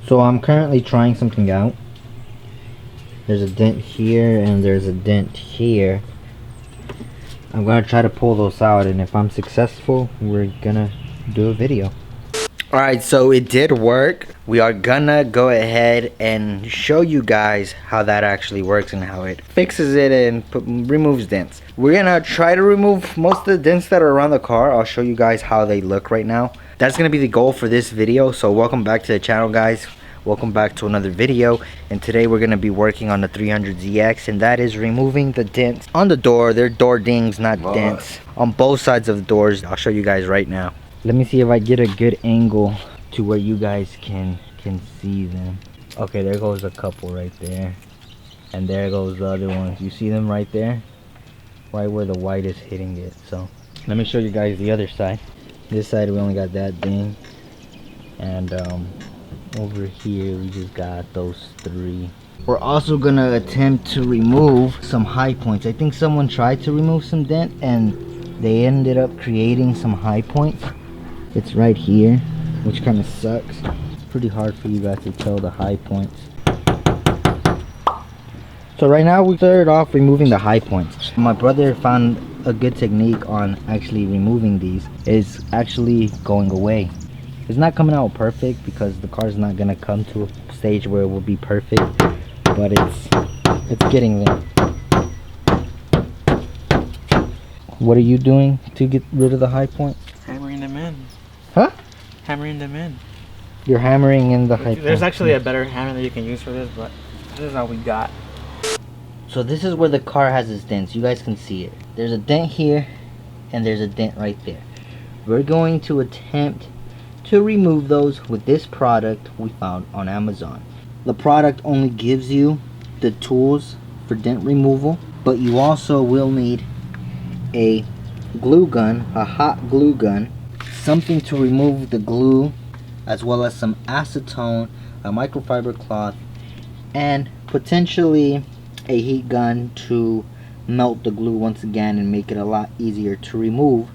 So I'm currently trying something out. There's a dent here and there's a dent here. I'm gonna try to pull those out, and if I'm successful, we're gonna do a video. Alright, so it did work. We are gonna go ahead and show you guys how that actually works and how it fixes it and removes dents. We're gonna try to remove most of the dents that are around the car. I'll show you guys how they look right now. That's gonna be the goal for this video. So welcome back to the channel, guys. Welcome back to another video, and today we're going to be working on the 300ZX, and that is removing the dents on the door. They're door dings, not dents, on both sides of the doors. I'll show you guys right now. Let me see if I get a good angle to where you guys can see them. Okay, there goes a couple right there, and there goes the other ones. You see them right there, right where the white is hitting it. So let me show you guys the other side. This side we only got that ding, and over here we just got those three. We're also gonna attempt to remove some high points. I think someone tried to remove some dent and they ended up creating some high points. It's right here, which kind of sucks. It's pretty hard for you guys to tell the high points. So right now we started off removing the high points. My brother found a good technique on actually removing these. Is actually going away. It's not coming out perfect because the car's not gonna come to a stage where it will be perfect, but it's getting there. What are you doing to get rid of the high points? Hammering them in. Huh? Hammering them in. You're hammering in the high points. There's actually a better hammer that you can use for this, but this is all we got. So this is where the car has its dents. You guys can see it. There's a dent here and there's a dent right there. We're going to attempt to remove those with this product we found on Amazon. The product only gives you the tools for dent removal, but you also will need a glue gun, a hot glue gun, something to remove the glue, as well as some acetone, a microfiber cloth, and potentially a heat gun to melt the glue once again and make it a lot easier to remove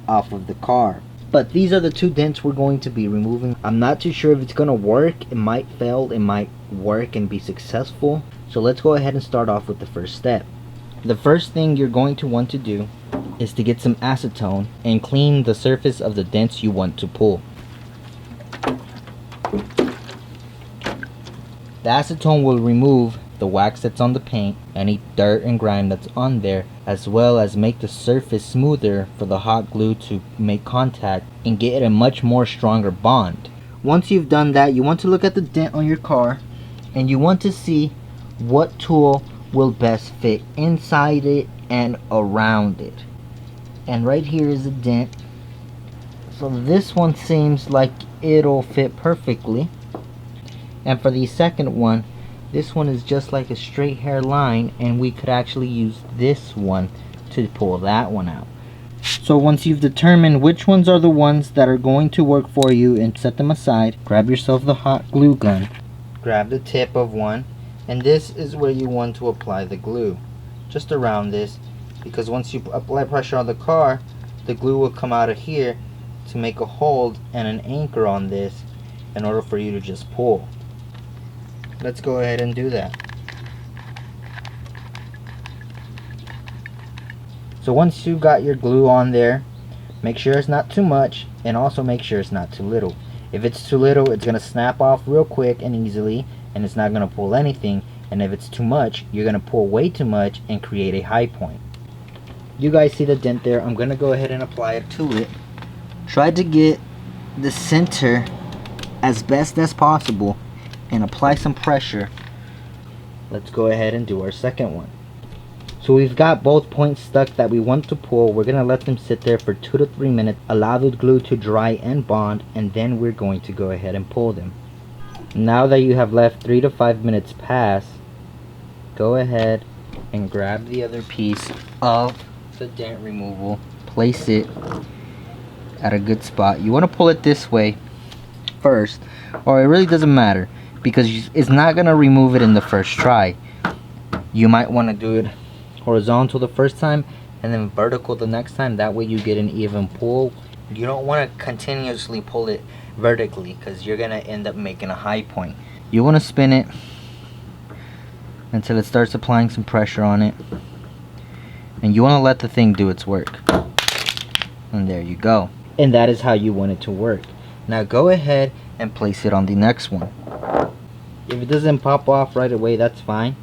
off of the car. But these are the two dents we're going to be removing. I'm not too sure if it's gonna work. It might fail, it might work and be successful. So let's go ahead and start off with the first step. The first thing you're going to want to do is to get some acetone and clean the surface of the dents you want to pull. The acetone will remove the wax that's on the paint, any dirt and grime that's on there, as well as make the surface smoother for the hot glue to make contact and get a much more stronger bond. Once you've done that, you want to look at the dent on your car and you want to see what tool will best fit inside it and around it. And right here is a dent. So this one seems like it'll fit perfectly. And for the second one, this one is just like a straight hair line, and we could actually use this one to pull that one out. So once you've determined which ones are the ones that are going to work for you and set them aside, grab yourself the hot glue gun, grab the tip of one, and this is where you want to apply the glue. Just around this, because once you apply pressure on the car, the glue will come out of here to make a hold and an anchor on this in order for you to just pull. Let's go ahead and do that. So once you got your glue on there, make sure it's not too much, and also make sure it's not too little. If it's too little, it's gonna snap off real quick and easily, and it's not gonna pull anything. And if it's too much, you're gonna pull way too much and create a high point. You guys see the dent there. I'm gonna go ahead and apply it to it. Try to get the center as best as possible and apply some pressure. Let's go ahead and do our second one. So we've got both points stuck that we want to pull. We're gonna let them sit there for 2 to 3 minutes, allow the glue to dry and bond, and then we're going to go ahead and pull them. Now that you have left 3 to 5 minutes pass, go ahead and grab the other piece of the dent removal, place it at a good spot. You want to pull it this way first, or it really doesn't matter, because it's not going to remove it in the first try. You might want to do it horizontal the first time and then vertical the next time. That way you get an even pull You don't want to continuously pull it vertically because you're going to end up making a high point. You want to spin it until it starts applying some pressure on it. And you want to let the thing do its work. And there you go. And that is how you want it to work. Now go ahead and place it on the next one. If it doesn't pop off right away, that's fine.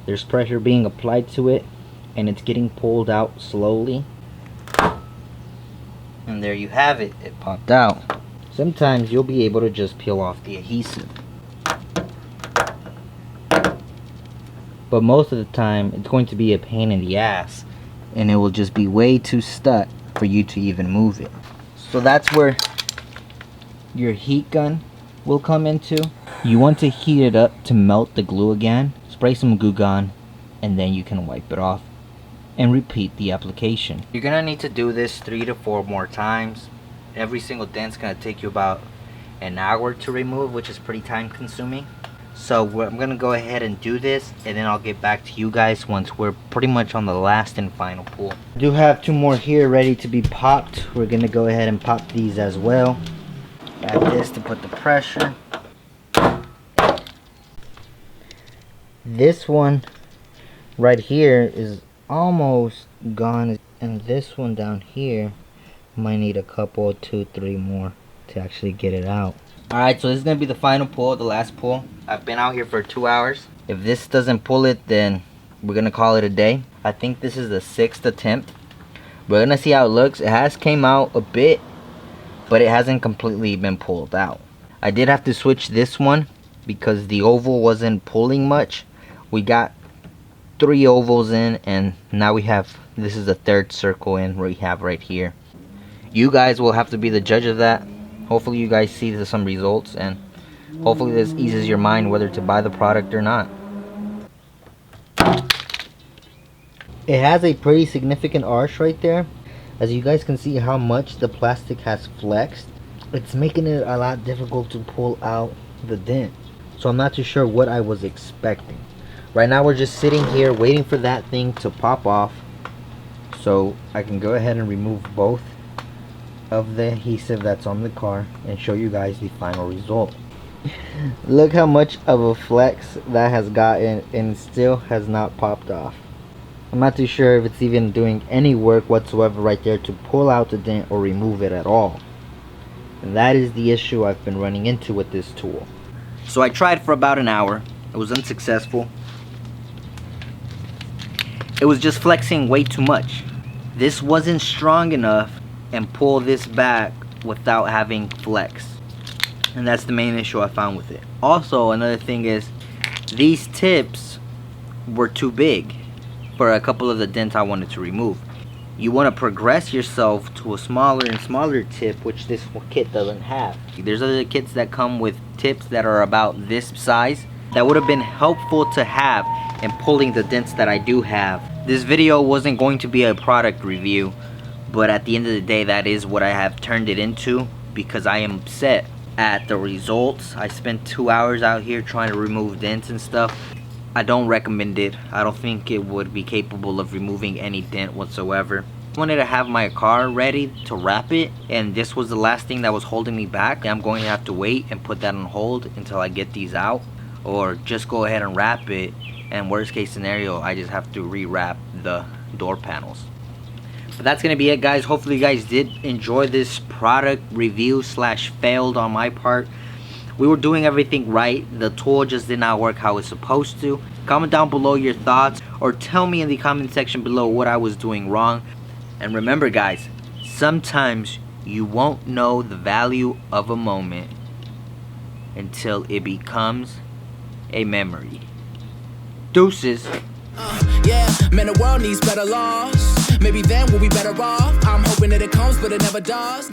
There's pressure being applied to it and it's getting pulled out slowly. And there you have it. It popped out. Sometimes you'll be able to just peel off the adhesive. But most of the time, it's going to be a pain in the ass. And it will just be way too stuck for you to even move it. So that's where your heat gun will come into. You want to heat it up to melt the glue again. Spray some Goo Gone, and then you can wipe it off. And repeat the application. You're gonna need to do this 3 to 4 more times. Every single dent's gonna take you about an hour to remove, which is pretty time consuming. So I'm gonna go ahead and do this, and then I'll get back to you guys once we're pretty much on the last and final pull. I do have 2 more here ready to be popped. We're gonna go ahead and pop these as well. Add this to put the pressure. This one right here is almost gone, and this one down here might need a couple, 2, 3 more to actually get it out. Alright, so this is gonna be the final pull, the last pull. I've been out here for 2 hours. If this doesn't pull it, then we're gonna call it a day. I think this is the 6th attempt. We're gonna see how it looks. It has came out a bit, but it hasn't completely been pulled out. I did have to switch this one because the oval wasn't pulling much. We got 3 ovals in, and now we have, this is the 3rd circle in we have right here. You guys will have to be the judge of that. Hopefully you guys see some results, and hopefully this eases your mind whether to buy the product or not. It has a pretty significant arch right there. As you guys can see how much the plastic has flexed. It's making it a lot difficult to pull out the dent. So I'm not too sure what I was expecting. Right now we're just sitting here waiting for that thing to pop off, so I can go ahead and remove both of the adhesive that's on the car and show you guys the final result. Look how much of a flex that has gotten, and still has not popped off. I'm not too sure if it's even doing any work whatsoever right there to pull out the dent or remove it at all. And that is the issue I've been running into with this tool. So I tried for about an hour. It was unsuccessful. It was just flexing way too much. This wasn't strong enough and pull this back without having flex. And that's the main issue I found with it. Also, another thing is these tips were too big for a couple of the dents I wanted to remove. You want to progress yourself to a smaller and smaller tip, which this kit doesn't have. There's other kits that come with tips that are about this size that would have been helpful to have in pulling the dents that I do have. This video wasn't going to be a product review, but at the end of the day, that is what I have turned it into because I am upset at the results. I spent 2 hours out here trying to remove dents and stuff. I don't recommend it. I don't think it would be capable of removing any dent whatsoever. I wanted to have my car ready to wrap it, and this was the last thing that was holding me back. I'm going to have to wait and put that on hold until I get these out, or just go ahead and wrap it, and worst case scenario, I just have to rewrap the door panels. But that's gonna be it, guys. Hopefully you guys did enjoy this product review slash failed on my part. We were doing everything right. The tool just did not work how it's supposed to. Comment down below your thoughts, or tell me in the comment section below what I was doing wrong. And remember, guys, sometimes you won't know the value of a moment until it becomes a memory. Deuces. Yeah, man, the world needs better laws. Maybe then we'll be better off. I'm hoping that it comes, but it never does.